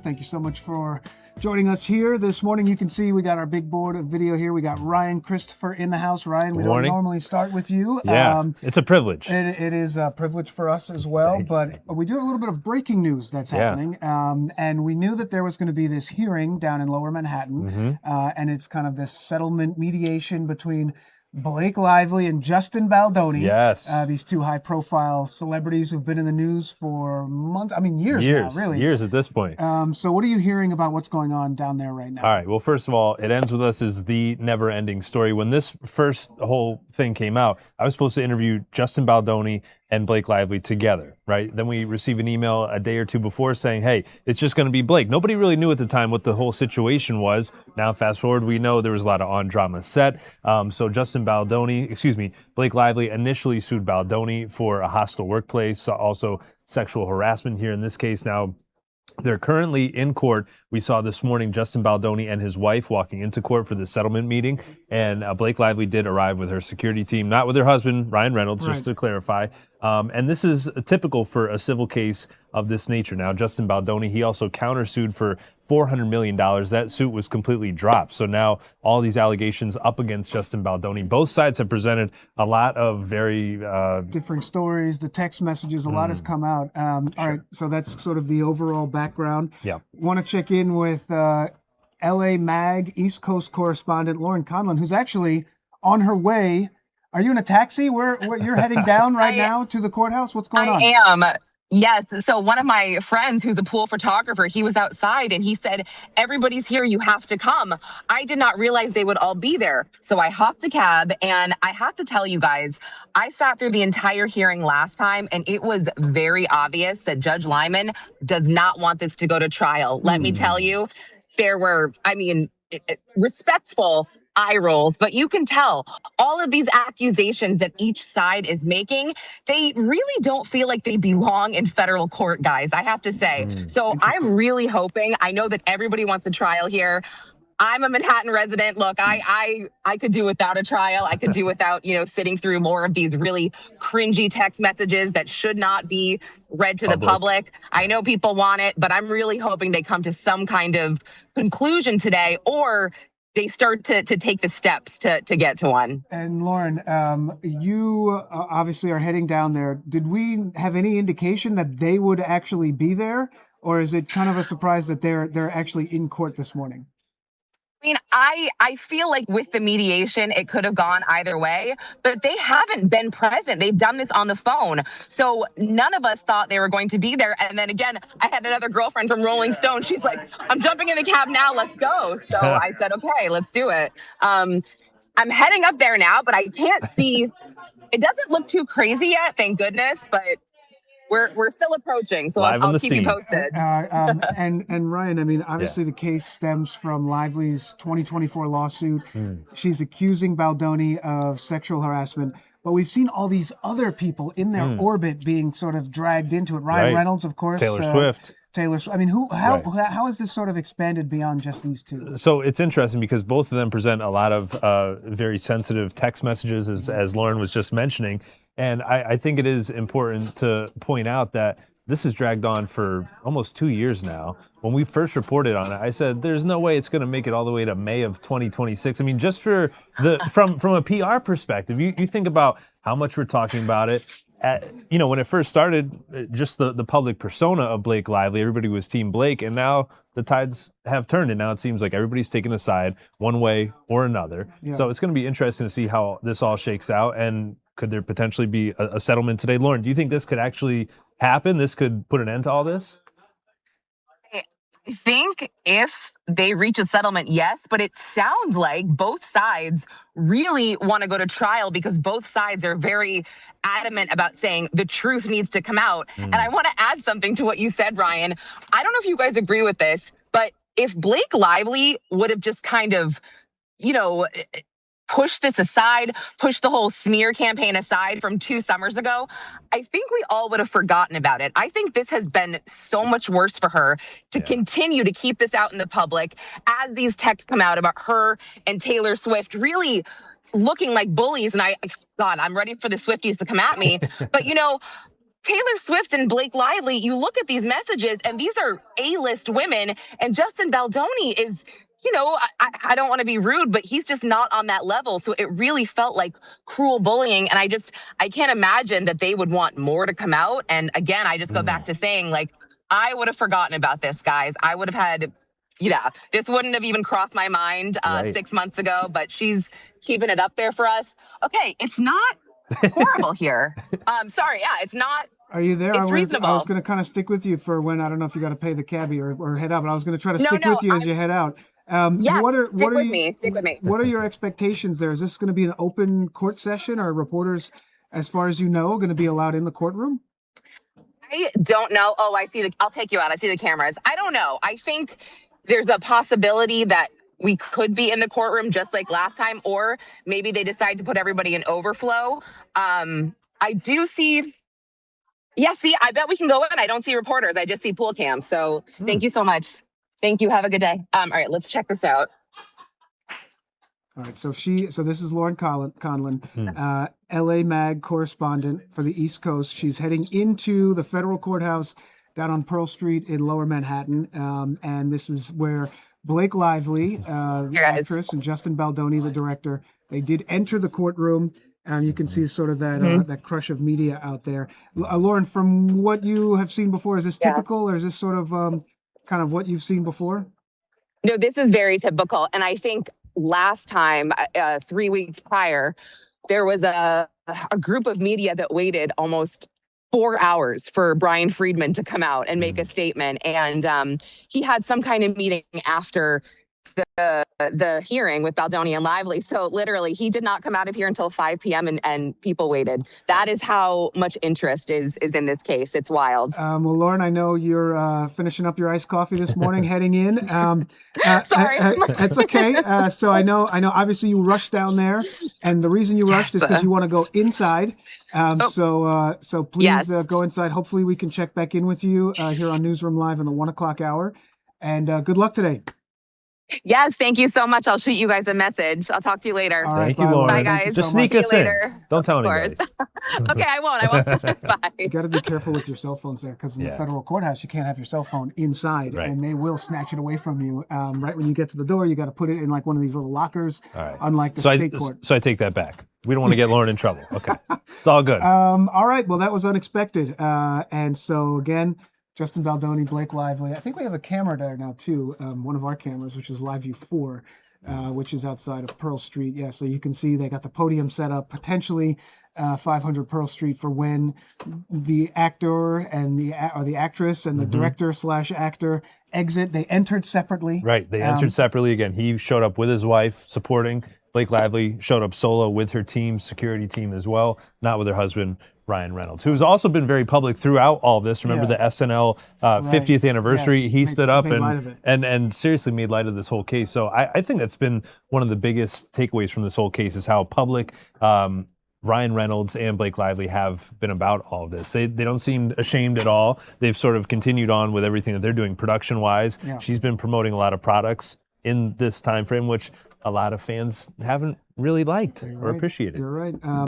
Thank you so much for joining us here this morning. You can see we got our big board of video here. We got Ryan Kristafer in the house. Ryan, we don't normally start with you. Yeah, it's a privilege. It is a privilege for us as well, but we do have a little bit of breaking news that's happening. And we knew that there was going to be this hearing down in Lower Manhattan, and it's kind of this settlement mediation between Blake Lively and Justin Baldoni. Yes. These two high-profile celebrities who've been in the news for months, years now, really. Years at this point. So what are you hearing about what's going on down there right now? All right. Well, first of all, It Ends With Us is the never-ending story. When this first whole thing came out, I was supposed to interview Justin Baldoni and Blake Lively together, right? Then we received an email a day or two before saying, hey, it's just going to be Blake. Nobody really knew at the time what the whole situation was. Now, fast forward, we know there was a lot of on-drama set. So Blake Lively initially sued Baldoni for a hostile workplace, also sexual harassment here in this case. Now, they're currently in court. We saw this morning Justin Baldoni and his wife walking into court for the settlement meeting, and Blake Lively did arrive with her security team, not with her husband, Ryan Reynolds, just to clarify. And this is typical for a civil case of this nature. Now, Justin Baldoni, he also countersued for $400 million. That suit was completely dropped. So now all these allegations up against Justin Baldoni, both sides have presented a lot of very different stories, the text messages, a lot has come out. All right, so that's sort of the overall background. Yeah. Want to check in with LA Mag East Coast correspondent Lauren Conlin, who's actually on her way. Are you in a taxi? Where you're heading down right now to the courthouse? What's going on? I am. Yes. So one of my friends who's a pool photographer, he was outside and he said, everybody's here. You have to come. I did not realize they would all be there. So I hopped a cab, and I have to tell you guys, I sat through the entire hearing last time, and it was very obvious that Judge Lyman does not want this to go to trial. Let me tell you, there were, respectful eye rolls, but you can tell all of these accusations that each side is making, they really don't feel like they belong in federal court, guys, I have to say. So I'm really hoping, I know that everybody wants a trial here. I'm a Manhattan resident. Look, I could do without a trial. I could do without, sitting through more of these really cringy text messages that should not be read to the public. I know people want it, but I'm really hoping they come to some kind of conclusion today, or they start to take the steps to get to one. And Lauren, you obviously are heading down there. Did we have any indication that they would actually be there? Or is it kind of a surprise that they're actually in court this morning? I feel like with the mediation, it could have gone either way, but they haven't been present. They've done this on the phone. So none of us thought they were going to be there. And then again, I had another girlfriend from Rolling Stone. She's like, I'm jumping in the cab now. Let's go. So I said, okay, let's do it. I'm heading up there now, but I can't see. It doesn't look too crazy yet, thank goodness, but we're still approaching, so I'll keep you posted. And Ryan, obviously the case stems from Lively's 2024 lawsuit. She's accusing Baldoni of sexual harassment, but we've seen all these other people in their orbit being sort of dragged into it. Ryan Reynolds, of course. Taylor Swift. How has this sort of expanded beyond just these two? So it's interesting because both of them present a lot of very sensitive text messages, as Lauren was just mentioning. And I think it is important to point out that this has dragged on for almost 2 years now. When we first reported on it, I said, there's no way it's going to make it all the way to May of 2026. Just for from a PR perspective, you think about how much we're talking about it. When it first started, just the public persona of Blake Lively, everybody was Team Blake, and now the tides have turned, and now it seems like everybody's taking a side one way or another. Yeah. So it's going to be interesting to see how this all shakes out, and could there potentially be a settlement today? Lauren, do you think this could actually happen? This could put an end to all this? I think if they reach a settlement, yes, but it sounds like both sides really want to go to trial because both sides are very adamant about saying the truth needs to come out. And I want to add something to what you said, Ryan. I don't know if you guys agree with this, but if Blake Lively would have just kind of, push this aside, push the whole smear campaign aside from 2 summers ago, I think we all would have forgotten about it. I think this has been so much worse for her to continue to keep this out in the public as these texts come out about her and Taylor Swift really looking like bullies. And I'm ready for the Swifties to come at me. But, Taylor Swift and Blake Lively, you look at these messages and these are A-list women, and Justin Baldoni is, I don't want to be rude, but he's just not on that level. So it really felt like cruel bullying. And I can't imagine that they would want more to come out. And again, I just go back to saying, like, I would have forgotten about this, guys. I would have had, this wouldn't have even crossed my mind 6 months ago, but she's keeping it up there for us. Okay, it's not horrible here. Sorry, it's not. Are you there? It's reasonable. I was going to kind of stick with you for when, I don't know if you got to pay the cabbie or head out, but I was going to try to stick with you as you head out. Yes, stick with me. What are your expectations there? Is this going to be an open court session? Are reporters, as far as you know, going to be allowed in the courtroom? I don't know. Oh, I'll take you out. I see the cameras. I don't know. I think there's a possibility that we could be in the courtroom just like last time, or maybe they decide to put everybody in overflow. I do see. Yeah, see, I bet we can go in. I don't see reporters. I just see pool cams. So thank you so much. Thank you. Have a good day. All right, let's check this out. All right, so this is Lauren Conlin, LA Mag correspondent for the East Coast. She's heading into the federal courthouse down on Pearl Street in Lower Manhattan. And this is where Blake Lively, the actress, and Justin Baldoni, the director, they did enter the courtroom. You can see sort of that that crush of media out there. Lauren, from what you have seen before, is this typical, or is this sort of kind of what you've seen before? No, this is very typical. And I think last time, 3 weeks prior, there was a group of media that waited almost 4 hours for Brian Friedman to come out and make a statement. And he had some kind of meeting after the hearing with Baldoni and Lively. So literally, he did not come out of here until 5 p.m. and people waited. That is how much interest is in this case. It's wild. Well, Lauren, I know you're finishing up your iced coffee this morning, heading in. Sorry, it's okay. So I know. Obviously, you rushed down there, and the reason you rushed is because you want to go inside. So please go inside. Hopefully, we can check back in with you here on Newsroom Live in the 1 o'clock hour. And good luck today. Yes, thank you so much. I'll shoot you guys a message. I'll talk to you later. All right, thank you, Lauren. Bye, guys. Just sneak us in. Don't tell anybody. Okay, I won't. Bye. You got to be careful with your cell phones there, because in the federal courthouse, you can't have your cell phone inside, and they will snatch it away from you. Right when you get to the door, you got to put it in like one of these little lockers, unlike the state court. So I take that back. We don't want to get Lauren in trouble. Okay, it's all good. All right. Well, that was unexpected. And so again, Justin Baldoni, Blake Lively. I think we have a camera there now too. One of our cameras, which is LiveView 4, which is outside of Pearl Street. Yeah, so you can see they got the podium set up, potentially 500 Pearl Street, for when the actor and the actress and the director/actor exit. They entered separately. Right, they entered separately. Again, he showed up with his wife supporting. Blake Lively showed up solo with her team, security team as well, not with her husband, Ryan Reynolds, who's also been very public throughout all this. Remember the SNL 50th anniversary? Yes. He stood up and seriously made light of this whole case. So I think that's been one of the biggest takeaways from this whole case, is how public Ryan Reynolds and Blake Lively have been about all of this. They don't seem ashamed at all. They've sort of continued on with everything that they're doing production-wise. Yeah. She's been promoting a lot of products in this time frame, which a lot of fans haven't really liked or appreciated. You're right.